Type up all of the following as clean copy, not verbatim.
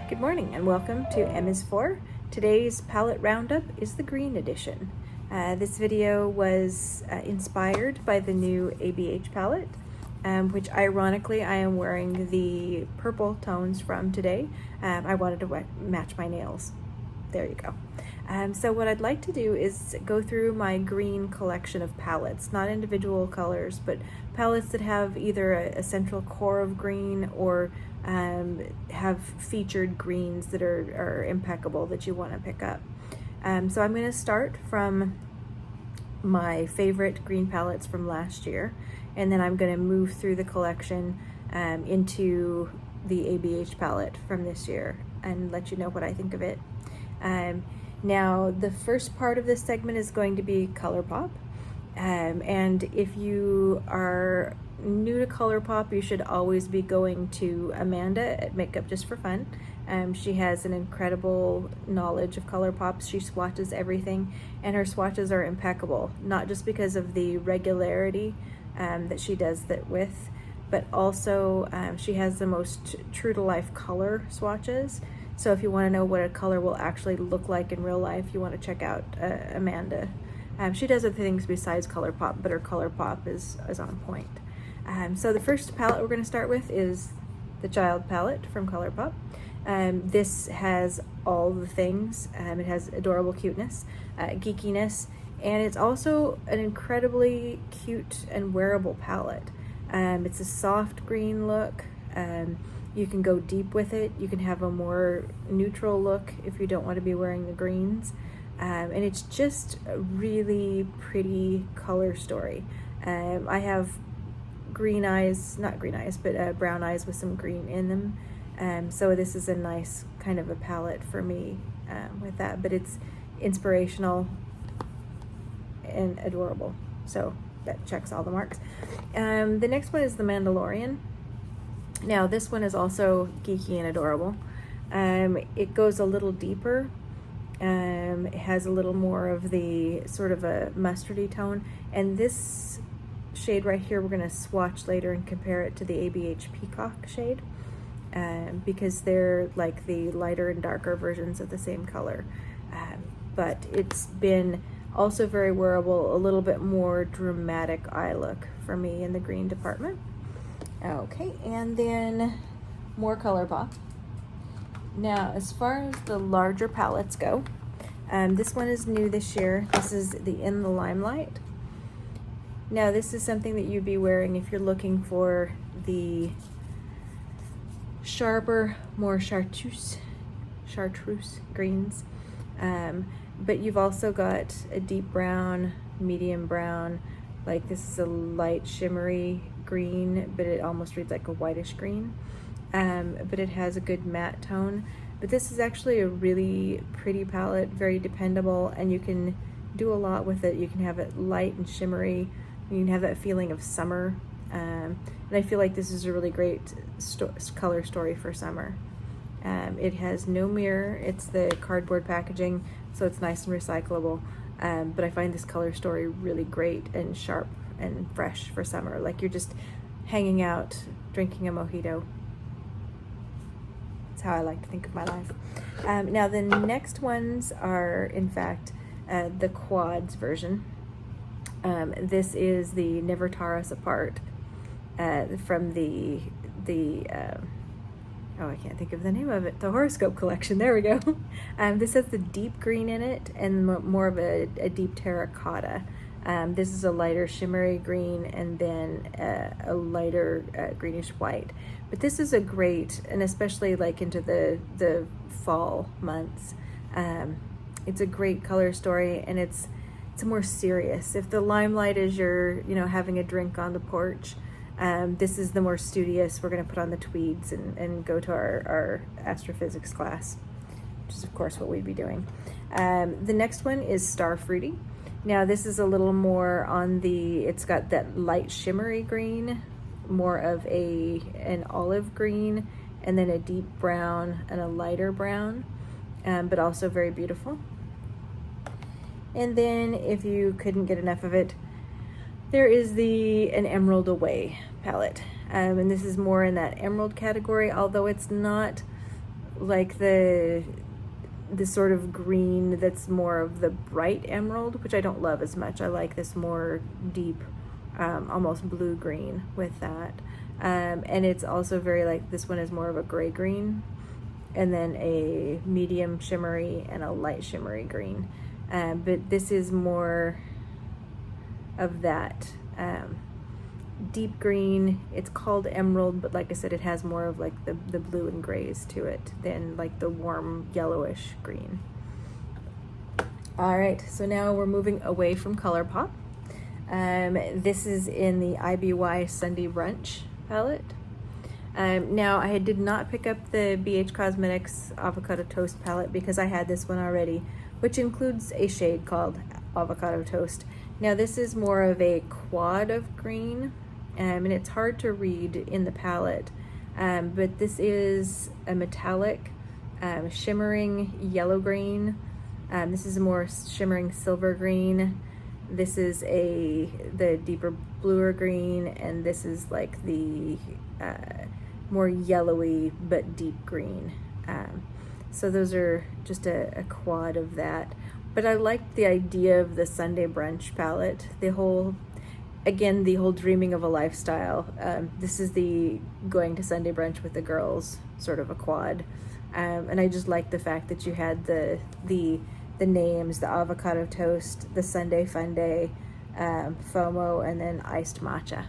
Good morning and welcome to M is 4. Today's palette roundup is the green edition. This video was inspired by the new ABH palette, which ironically I am wearing the purple tones from today. I wanted to match my nails. There you go. So what I'd like to do is go through my green collection of palettes, not individual colors, but palettes that have either a central core of green or have featured greens that are impeccable that you want to pick up. So I'm going to start from my favorite green palettes from last year, and then I'm going to move through the collection into the ABH palette from this year and let you know what I think of it. Now, the first part of this segment is going to be Colourpop, and if you are new to Colourpop, you should always be going to Amanda at Makeup Just for Fun. She has an incredible knowledge of Colourpop. She swatches everything, and her swatches are impeccable, not just because of the regularity that she does that with, but also she has the most true-to-life color swatches. So if you want to know what a color will actually look like in real life, you want to check out Amanda. She does other things besides Colourpop, but her Colourpop is on point. So the first palette we're going to start with is the Child palette from Colourpop. This has all the things. It has adorable cuteness, geekiness, and it's also an incredibly cute and wearable palette. It's a soft green look. You can go deep with it. You can have a more neutral look if you don't want to be wearing the greens. And it's just a really pretty color story. I have green eyes, not green eyes, but brown eyes with some green in them. So this is a nice kind of a palette for me with that, but it's inspirational and adorable. So that checks all the marks. The next one is the Mandalorian. Now this one is also geeky and adorable. It goes a little deeper. It has a little more of the sort of a mustardy tone, and this shade right here we're going to swatch later and compare it to the ABH Peacock shade, because they're like the lighter and darker versions of the same color. But it's been also very wearable, a little bit more dramatic eye look for me in the green department. Okay, and then more Colourpop. Now, as far as the larger palettes go, this one is new this year. This is the In the Limelight. Now, this is something that you'd be wearing if you're looking for the sharper, more chartreuse greens. But you've also got a deep brown, medium brown, like this is a light shimmery green, but it almost reads like a whitish green. But it has a good matte tone. But this is actually a really pretty palette, very dependable, and you can do a lot with it. You can have it light and shimmery. You can have that feeling of summer. And I feel like this is a really great color story for summer. It has no mirror. It's the cardboard packaging, so it's nice and recyclable. But I find this color story really great and sharp and fresh for summer, like you're just hanging out drinking a mojito. That's how I like to think of my life. Now the next ones are in fact the quads version. This is the Never Tear Us Apart from the oh, I can't think of the name of it, the horoscope collection, there we go. This has the deep green in it and more of a deep terracotta. This is a lighter shimmery green and then a lighter greenish white. But this is a great, and especially like into the fall months, it's a great color story, and it's more serious. If the Limelight is your, having a drink on the porch, this is the more studious. We're going to put on the tweeds and go to our astrophysics class, which is of course what we'd be doing. The next one is Starr Fruity. Now this is a little more on it's got that light shimmery green, more of an olive green, and then a deep brown and a lighter brown, but also very beautiful. And then if you couldn't get enough of it, there is an Emerald Away palette. And this is more in that emerald category, although it's not like the sort of green that's more of the bright emerald, which I don't love as much. I like this more deep, almost blue green with that. And it's also very like, this one is more of a gray green, and then a medium shimmery and a light shimmery green. But this is more of that deep green. It's called emerald, but like I said, it has more of like the blue and grays to it than like the warm yellowish green. All right, so now we're moving away from Colourpop. This is in the IBY Sunday Brunch palette. Now I did not pick up the BH Cosmetics Avocado Toast palette because I had this one already, which includes a shade called Avocado Toast. Now this is more of a quad of green, and it's hard to read in the palette, but this is a metallic, shimmering yellow green. This is a more shimmering silver green. This is the deeper bluer green, and this is like the more yellowy but deep green. So those are just a quad of that. But I liked the idea of the Sunday Brunch palette. The whole dreaming of a lifestyle. This is the going to Sunday brunch with the girls, sort of a quad. And I just like the fact that you had the names, the avocado toast, the Sunday fun day, FOMO, and then iced matcha.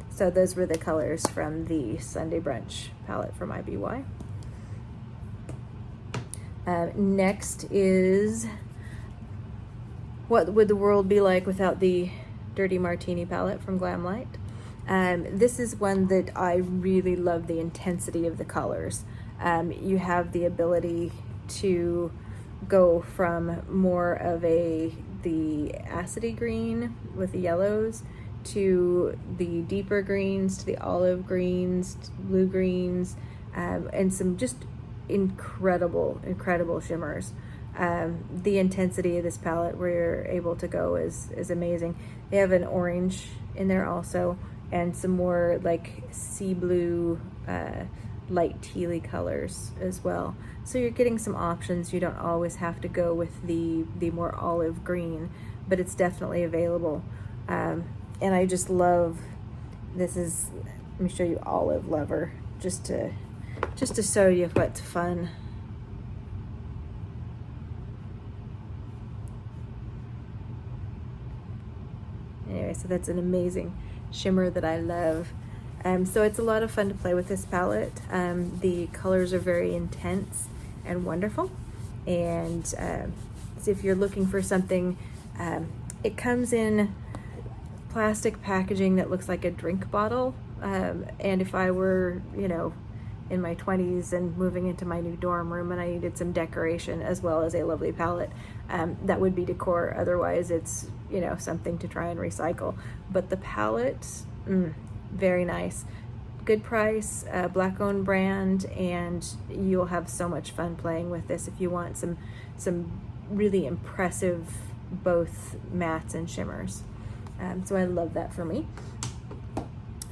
So those were the colors from the Sunday Brunch palette from IBY. Next is What Would the World Be Like Without the Dirty Martini palette from Glamlite. This is one that I really love the intensity of the colors. You have the ability to go from more of the acidy green with the yellows to the deeper greens, to the olive greens, to blue greens, and some just incredible shimmers. The intensity of this palette where you're able to go is amazing. They have an orange in there also, and some more like sea blue, light tealy colors as well. So you're getting some options. You don't always have to go with the more olive green, but it's definitely available. And I just love, let me show you Olive Lover, just to show you what's fun. Anyway, so that's an amazing shimmer that I love. So it's a lot of fun to play with this palette. The colors are very intense and wonderful. And so if you're looking for something, it comes in plastic packaging that looks like a drink bottle. And if I were, in my 20s and moving into my new dorm room and I needed some decoration as well as a lovely palette, that would be decor. Otherwise it's, something to try and recycle. But the palette, very nice. Good price, black-owned brand, and you'll have so much fun playing with this if you want some really impressive both mattes and shimmers. So I love that for me.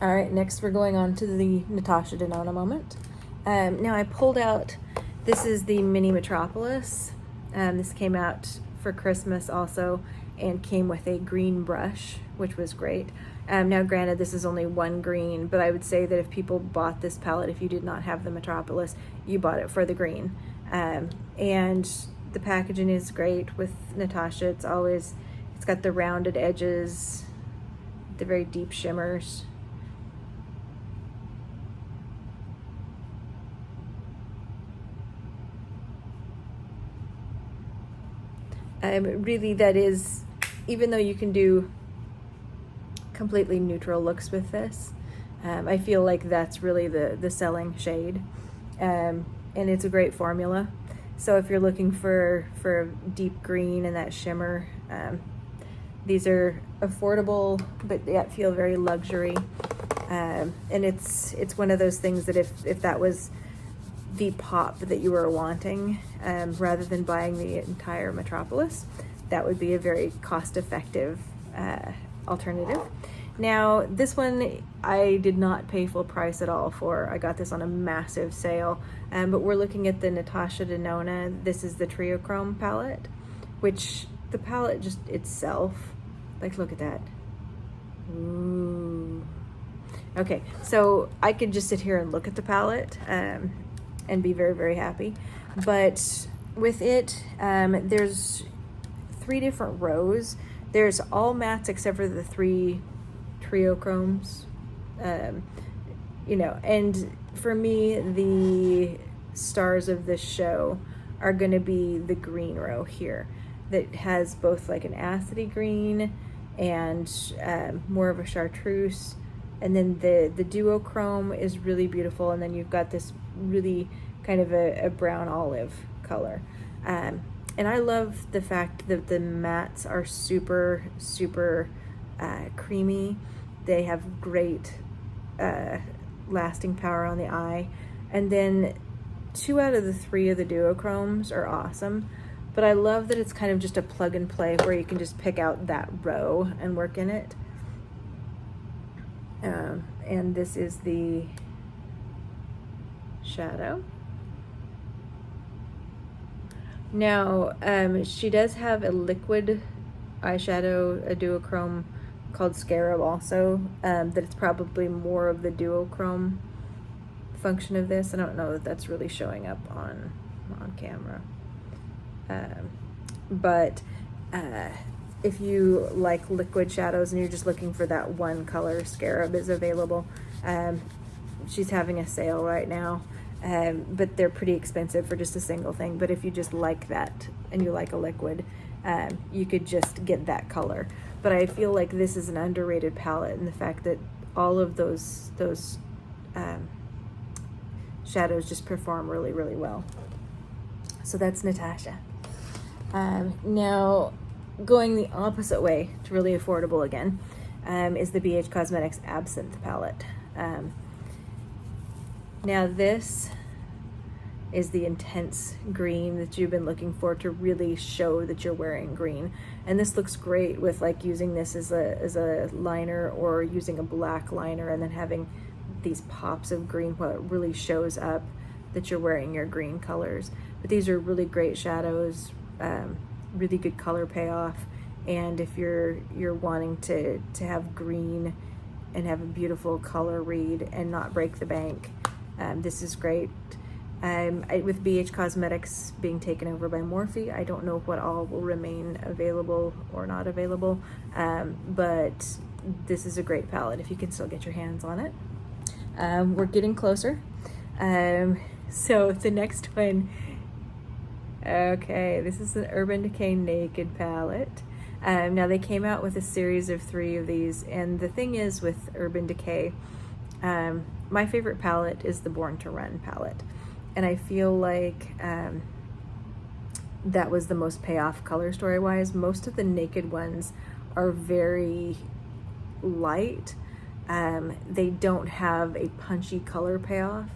All right, next we're going on to the Natasha Denona moment. Now I pulled out, this is the mini Metropolis. This came out for Christmas also and came with a green brush, which was great. Now granted, this is only one green, but I would say that if people bought this palette, if you did not have the Metropolis, you bought it for the green. And the packaging is great with Natasha. It's got the rounded edges, the very deep shimmers. Really, that is, even though you can do completely neutral looks with this, I feel like that's really the selling shade, and it's a great formula. So if you're looking for deep green and that shimmer, these are affordable but yet feel very luxury, and it's one of those things that if that was the pop that you were wanting, rather than buying the entire Metropolis, that would be a very cost-effective alternative. Now, this one I did not pay full price at all for. I got this on a massive sale. But we're looking at the Natasha Denona. This is the Triochrome palette, which the palette just itself, like, look at that. Ooh. Okay, so I could just sit here and look at the palette and be very, very happy. But with it, there's 3 different rows. There's all mattes except for the 3 Triochromes. You know, and for me, the stars of this show are going to be the green row here that has both like an acidy green and more of a chartreuse, and then the duochrome is really beautiful, and then you've got this really kind of a brown olive color. And I love the fact that the mattes are super, super creamy. They have great lasting power on the eye. And then 2 out of the 3 of the duochromes are awesome. But I love that it's kind of just a plug and play where you can just pick out that row and work in it. And this is the shadow. Now, she does have a liquid eyeshadow, a duochrome called Scarab also, that it's probably more of the duochrome function of this. I don't know that that's really showing up on camera. But if you like liquid shadows and you're just looking for that one color, Scarab is available. She's having a sale right now, but they're pretty expensive for just a single thing. But if you just like that and you like a liquid, you could just get that color. But I feel like this is an underrated palette in the fact that all of those shadows just perform really, really well. So that's Natasha. Now, going the opposite way to really affordable again, is the BH Cosmetics Absinthe palette. Now this is the intense green that you've been looking for to really show that you're wearing green. And this looks great with like using this as a liner, or using a black liner and then having these pops of green where it really shows up that you're wearing your green colors. But these are really great shadows, really good color payoff. And if you're wanting to have green and have a beautiful color read and not break the bank, this is great. With BH Cosmetics being taken over by Morphe, I don't know what all will remain available or not available, but this is a great palette if you can still get your hands on it. We're getting closer. So the next one, okay, this is an Urban Decay Naked palette. Now they came out with a series of 3 of these, and the thing is with Urban Decay, my favorite palette is the Born to Run palette. And I feel like that was the most payoff color story wise. Most of the naked ones are very light. They don't have a punchy color payoff.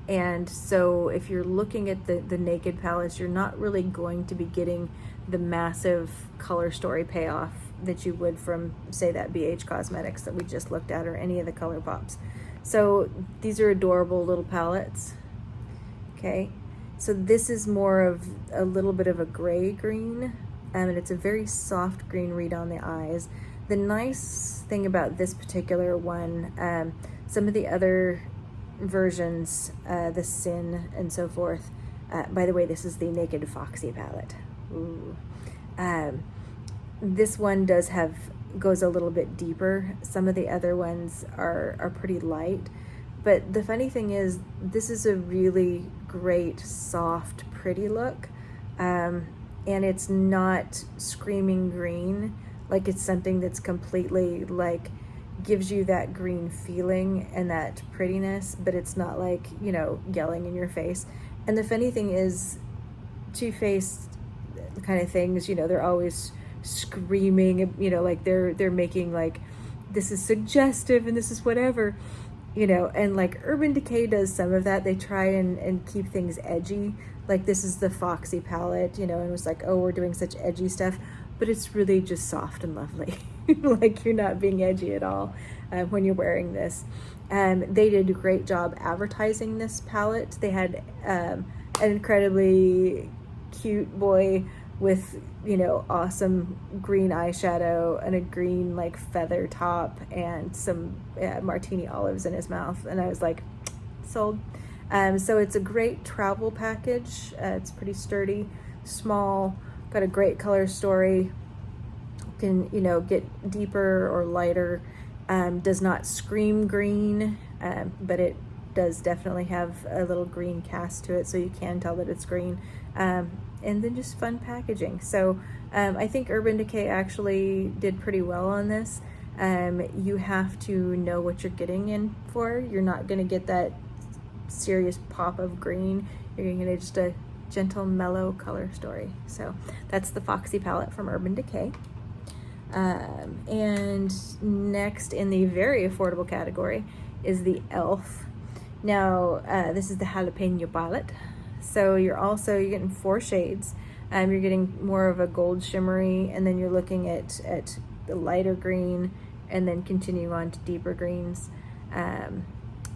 And so if you're looking at the naked palettes, you're not really going to be getting the massive color story payoff that you would from, say, that BH Cosmetics that we just looked at, or any of the Colourpops. So these are adorable little palettes. Okay, so this is more of a little bit of a gray green, and it's a very soft green read on the eyes. The nice thing about this particular one, some of the other versions, the Sin and so forth, by the way, this is the Naked Foxy palette. Ooh. This one goes a little bit deeper. Some of the other ones are pretty light, but the funny thing is this is a really great soft pretty look, and it's not screaming green. Like, it's something that's completely like gives you that green feeling and that prettiness, but it's not like, you know, yelling in your face. And the funny thing is, Too Faced kind of things, you know, they're always screaming, you know, like they're making like, this is suggestive and this is whatever, you know. And like Urban Decay does some of that. They try and keep things edgy. Like, this is the Foxy palette, you know, and it was like, oh, we're doing such edgy stuff. but it's really just soft and lovely. Like, you're not being edgy at all when you're wearing this. They did a great job advertising this palette. They had an incredibly cute boy with, you know, awesome green eyeshadow and a green like feather top and some martini olives in his mouth, and I was like, sold. So it's a great travel package. It's pretty sturdy, small, got a great color story. Can, you know, get deeper or lighter. Does not scream green, but it does definitely have a little green cast to it, so you can tell that it's green. And then just fun packaging. So I think Urban Decay actually did pretty well on this. You have to know what you're getting in for. You're not going to get that serious pop of green. You're going to get just a gentle, mellow color story. So that's the Foxy palette from Urban Decay. And next in the very affordable category is the E.l.f. Now, this is the Jalepeno palette. So you're getting 4 shades. You're getting more of a gold shimmery, and then you're looking at the lighter green, and then continue on to deeper greens.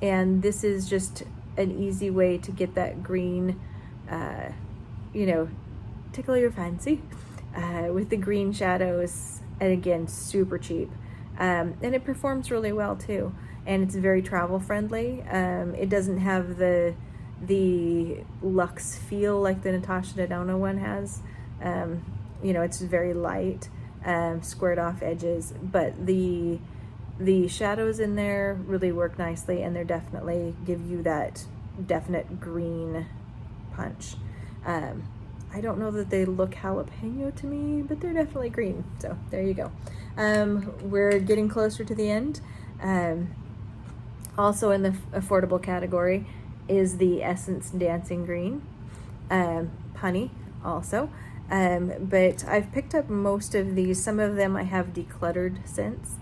And this is just an easy way to get that green, you know, tickle your fancy with the green shadows. And again, super cheap. And it performs really well too. And it's very travel friendly. It doesn't have the luxe feel like the Natasha Denona one has. You know, it's very light, squared off edges, but the shadows in there really work nicely, and they're definitely give you that definite green punch. I don't know that they look jalapeno to me, but they're definitely green. So there you go. We're getting closer to the end. Also in the affordable category is the Essence Dancing Green, punny also. But I've picked up most of these. Some of them I have decluttered since.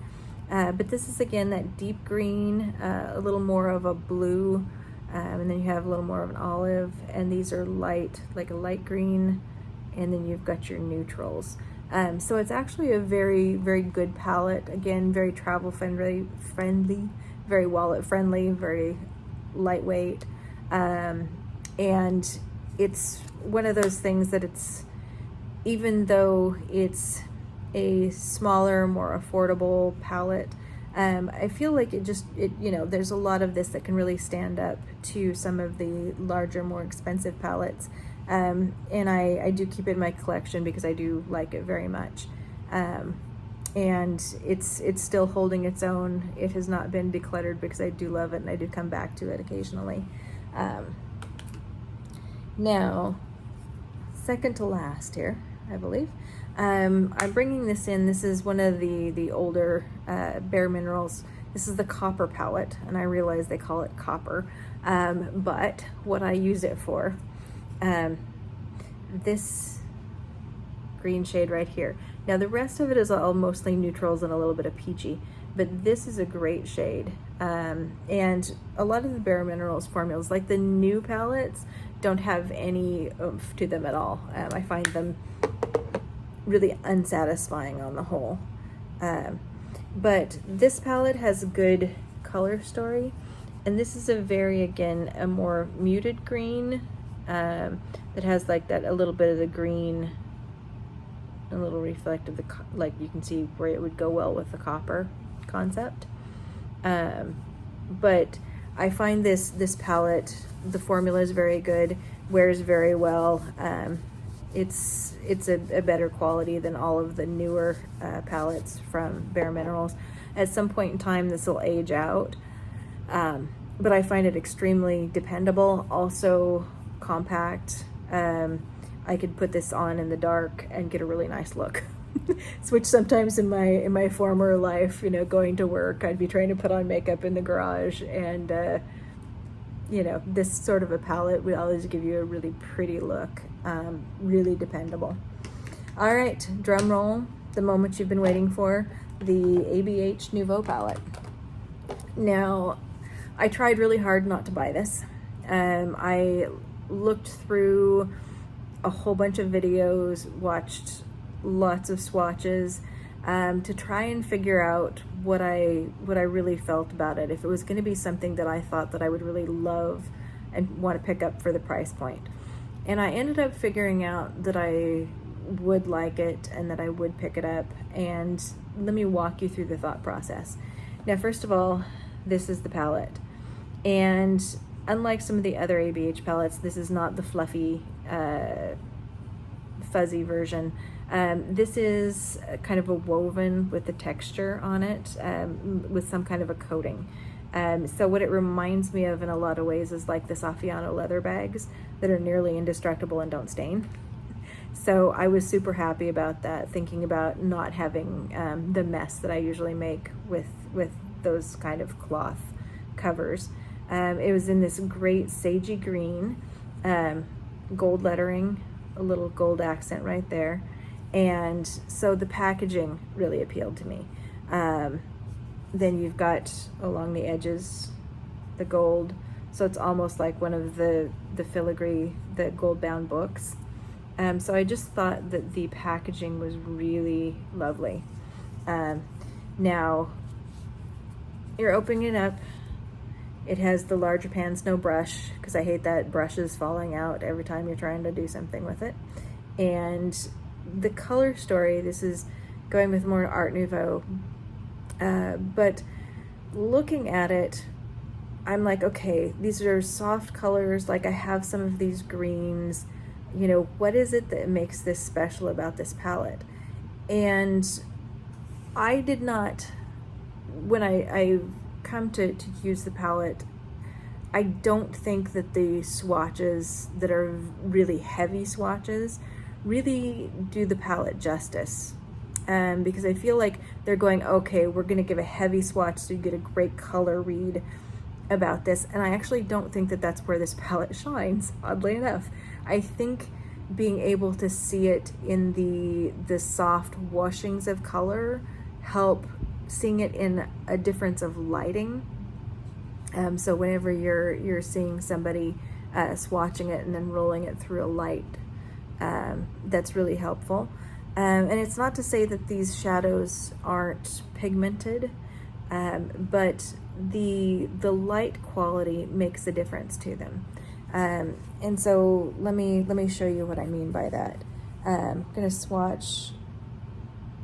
But this is again that deep green, a little more of a blue, and then you have a little more of an olive, and these are light, like a light green, and then you've got your neutrals. So it's actually a very, very good palette. Again, very travel friendly, very wallet friendly, very lightweight. And it's one of those things that it's, even though it's a smaller, more affordable palette, I feel like it you know, there's a lot of this that can really stand up to some of the larger, more expensive palettes. And I do keep it in my collection because I do like it very much. And it's still holding its own. It has not been decluttered because I do love it, and I do come back to it occasionally. Now, second to last here, I believe. I'm bringing this in. This is one of the older BareMinerals. This is the Copper palette, and I realize they call it copper, but what I use it for, this green shade right here. Now the rest of it is all mostly neutrals and a little bit of peachy, but this is a great shade. And a lot of the BareMinerals formulas, like the new palettes, don't have any oomph to them at all. I find them really unsatisfying on the whole. But this palette has a good color story, and this is a very, again, a more muted green that has like that, a little bit of the green, a little reflective, like you can see where it would go well with the copper concept. But I find this palette, the formula is very good, wears very well. It's a better quality than all of the newer palettes from BareMinerals. At some point in time, this will age out, but I find it extremely dependable. Also compact. I could put this on in the dark and get a really nice look. Which sometimes in my former life, you know, going to work, I'd be trying to put on makeup in the garage, and you know, this sort of a palette would always give you a really pretty look. Really dependable. All right, drum roll, the moment you've been waiting for, the Abh Nouveau palette. Now, I tried really hard not to buy this. I looked through a whole bunch of videos, watched lots of swatches to try and figure out what I really felt about it, if it was going to be something that I thought that I would really love and want to pick up for the price point. And I ended up figuring out that I would like it and that I would pick it up, and let me walk you through the thought process. Now, first of all, this is the palette, and unlike some of the other ABH palettes, this is not the fluffy, fuzzy version. This is kind of a woven with the texture on it, with some kind of a coating. So what it reminds me of in a lot of ways is like the Saffiano leather bags that are nearly indestructible and don't stain. So I was super happy about that, thinking about not having the mess that I usually make with those kind of cloth covers. It was in this great sagey green, gold lettering, a little gold accent right there. And so the packaging really appealed to me. Then you've got along the edges the gold, so it's almost like one of the filigree, the gold bound books. So I just thought that the packaging was really lovely. Now you're opening it up. It has the larger pans, no brush, because I hate that brushes falling out every time you're trying to do something with it. And the color story, this is going with more Art Nouveau, but looking at it, I'm like, okay, these are soft colors, like I have some of these greens, you know, what is it that makes this special about this palette? And I did not, when I come to use the palette, I don't think that the swatches that are really heavy swatches really do the palette justice, because I feel like they're going, okay, we're gonna give a heavy swatch so you get a great color read about this, and I actually don't think that that's where this palette shines, oddly enough. I think being able to see it in the soft washings of color help seeing it in a difference of lighting. So whenever you're seeing somebody swatching it and then rolling it through a light, that's really helpful. And it's not to say that these shadows aren't pigmented, but the light quality makes a difference to them. And so let me show you what I mean by that. I'm gonna swatch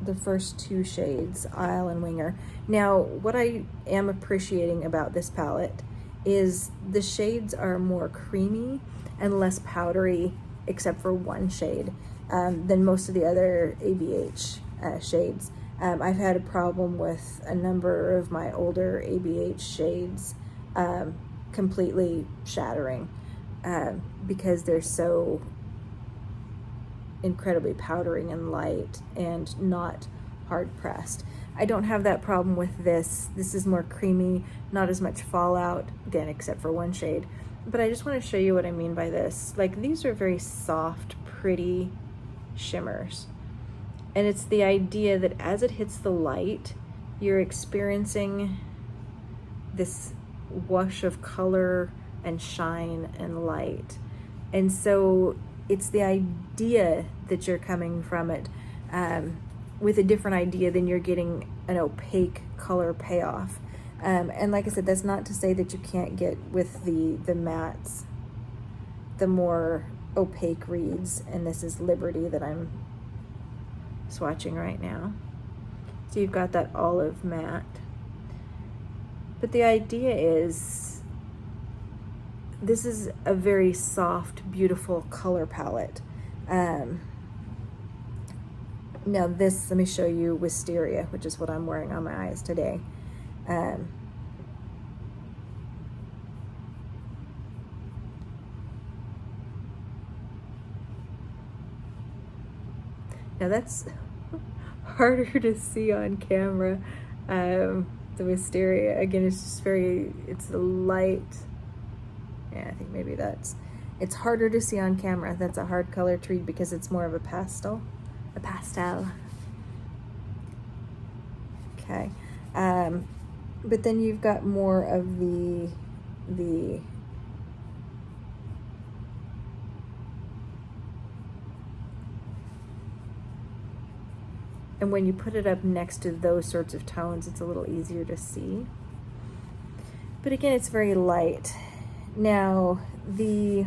the first two shades, Isle and Winger. Now, what I am appreciating about this palette is the shades are more creamy and less powdery, except for one shade, than most of the other ABH shades. I've had a problem with a number of my older ABH shades completely shattering because they're so incredibly powdery and light and not hard pressed. I don't have that problem with this. This is more creamy, not as much fallout, again, except for one shade. But I just want to show you what I mean by this. Like, these are very soft, pretty shimmers. And it's the idea that as it hits the light, you're experiencing this wash of color and shine and light. And so it's the idea that you're coming from it with a different idea than you're getting an opaque color payoff. And like I said, that's not to say that you can't get with the mattes, the more opaque reads, and this is Liberty that I'm swatching right now. So you've got that olive matte. But the idea is, this is a very soft, beautiful color palette. Now this, let me show you Wisteria, which is what I'm wearing on my eyes today. Now that's harder to see on camera. The Wisteria, again, it's just very, it's a light, yeah, I think maybe it's harder to see on camera. That's a hard color to read because it's more of a pastel. Okay, but then you've got more of the And when you put it up next to those sorts of tones, it's a little easier to see. But again, it's very light. Now, the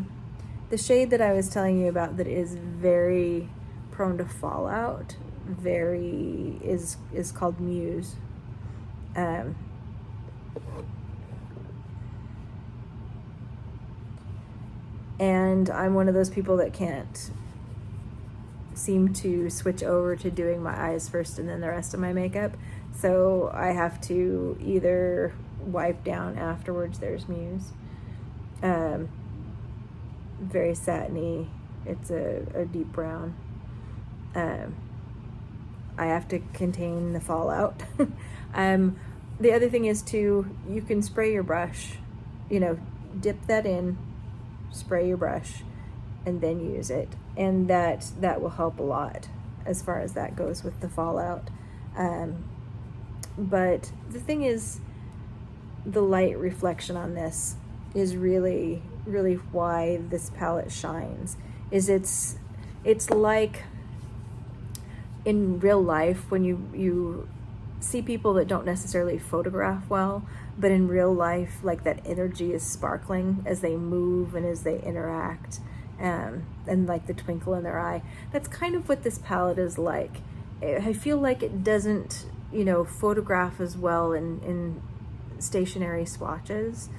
shade that I was telling you about that is very prone to fallout, is called Muse. And I'm one of those people that can't seem to switch over to doing my eyes first and then the rest of my makeup. So I have to either wipe down afterwards. There's Muse. Very satiny. It's a deep brown. I have to contain the fallout. The other thing is too, you can spray your brush, you know, dip that in, spray your brush, and then use it. And that will help a lot as far as that goes with the fallout. But the thing is, the light reflection on this is really, really why this palette shines. Is it's like in real life when you see people that don't necessarily photograph well, but in real life, like that energy is sparkling as they move and as they interact, and like the twinkle in their eye. That's kind of what this palette is like. I feel like it doesn't, you know, photograph as well in stationary swatches,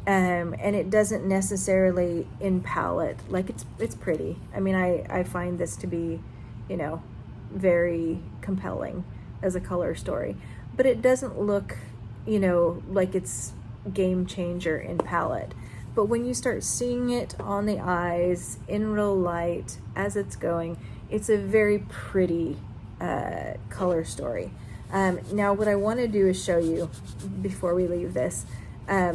and it doesn't necessarily in palette. Like it's pretty. I mean, I find this to be, you know, very compelling as a color story, but it doesn't look, you know, like it's game changer in palette. But when you start seeing it on the eyes in real light as it's going, it's a very pretty color story. Now what I want to do is show you, before we leave this, I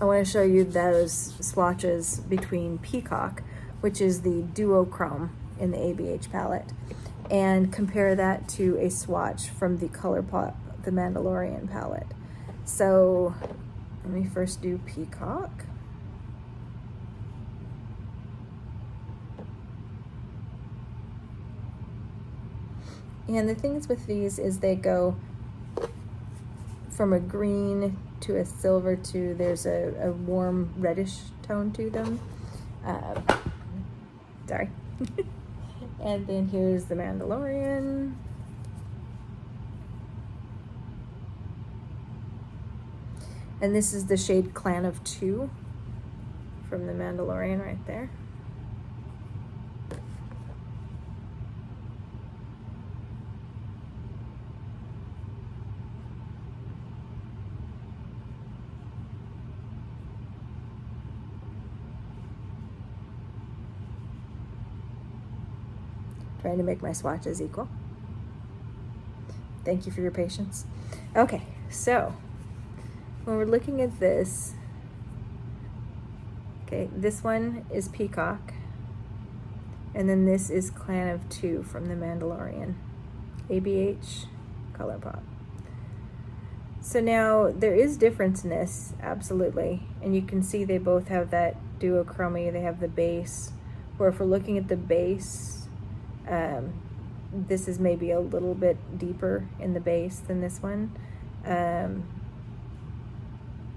want to show you those swatches between Peacock, which is the duochrome in the ABH palette, and compare that to a swatch from the Colourpop, the Mandalorian palette. So let me first do Peacock. And the things with these is they go from a green to a silver to, there's a warm reddish tone to them. Sorry. And then here's the Mandalorian. And this is the shade Clan of Two from the Mandalorian right there. Trying to make my swatches equal. Thank you for your patience. Okay, so when we're looking at this, okay, this one is Peacock, and then this is Clan of Two from the Mandalorian, ABH, Colourpop. So now there is difference in this, absolutely, and you can see they both have that duochrome. They have the base, where if we're looking at the base, this is maybe a little bit deeper in the base than this one.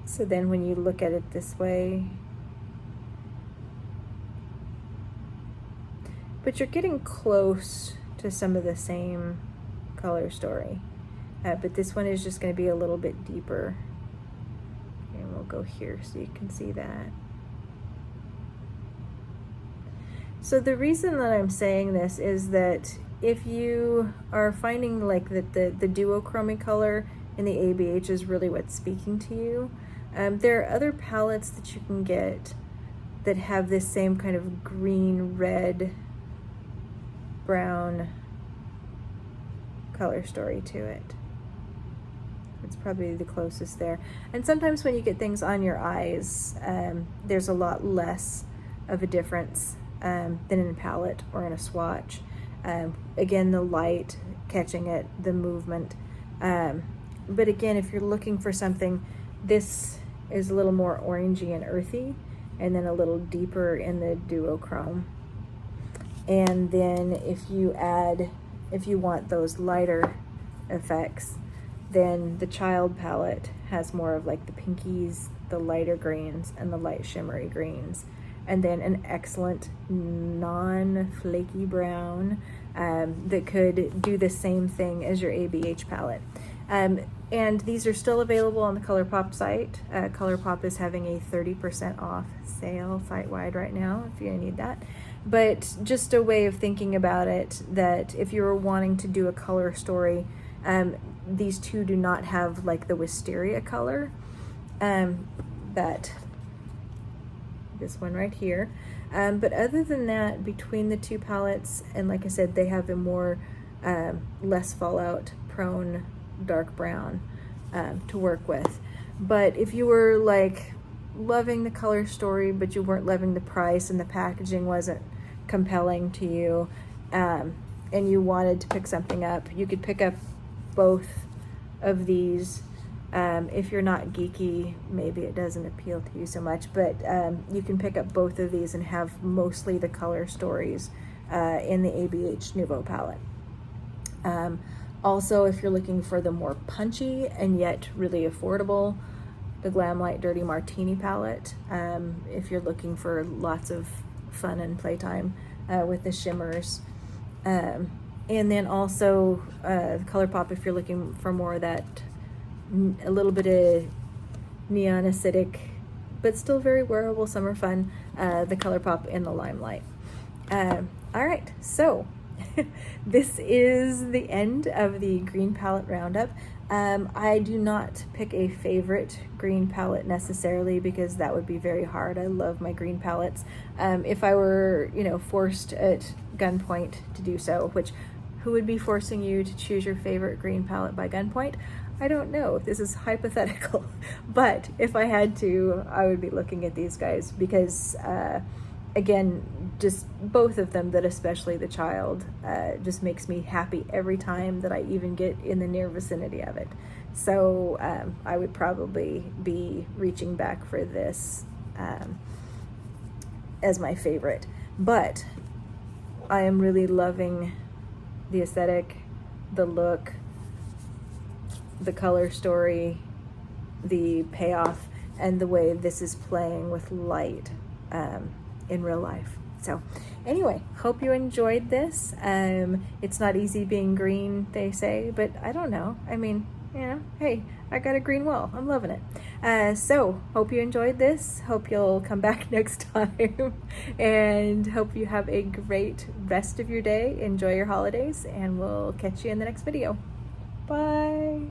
So then when you look at it this way, but you're getting close to some of the same color story. But this one is just going to be a little bit deeper. And we'll go here so you can see that. So the reason that I'm saying this is that if you are finding like that the duochrome color in the ABH is really what's speaking to you, there are other palettes that you can get that have this same kind of green, red, brown color story to it. It's probably the closest there. And sometimes when you get things on your eyes, there's a lot less of a difference than in a palette or in a swatch. Again, the light catching it, the movement. But again, if you're looking for something, this is a little more orangey and earthy, and then a little deeper in the duochrome. And then if you add if you want those lighter effects, then the Child palette has more of like the pinkies, the lighter greens, and the light shimmery greens. And then an excellent non-flaky brown that could do the same thing as your ABH palette. And these are still available on the Colourpop site. Colourpop is having a 30% off sale site-wide right now if you need that. But just a way of thinking about it, that if you were wanting to do a color story, these two do not have like the Wisteria color, that this one right here. But other than that, between the two palettes, and like I said, they have a more less fallout prone dark brown to work with. But if you were like loving the color story but you weren't loving the price and the packaging wasn't compelling to you, and you wanted to pick something up, you could pick up both of these. If you're not geeky, maybe it doesn't appeal to you so much, but you can pick up both of these and have mostly the color stories in the Abh Nouveau palette. Also, if you're looking for the more punchy and yet really affordable, the Glamlite Dirty Martini palette. If you're looking for lots of fun and playtime with the shimmers. And then also the Colourpop, if you're looking for more of that, a little bit of neon acidic, but still very wearable summer fun, the Colourpop in the Limelight. All right, so this is the end of the green palette roundup. I do not pick a favorite green palette necessarily, because that would be very hard. I love my green palettes. If I were, forced at gunpoint to do so, which who would be forcing you to choose your favorite green palette by gunpoint? I don't know. This is hypothetical. But if I had to, I would be looking at these guys because, again, just both of them, but especially the Child, just makes me happy every time that I even get in the near vicinity of it. So I would probably be reaching back for this as my favorite. But I am really loving the aesthetic, the look, the color story, the payoff, and the way this is playing with light in real life. So anyway, hope you enjoyed this. It's not easy being green, they say, but I don't know. I mean, hey, I got a green wall. I'm loving it. So hope you enjoyed this. Hope you'll come back next time, and hope you have a great rest of your day. Enjoy your holidays, and we'll catch you in the next video. Bye.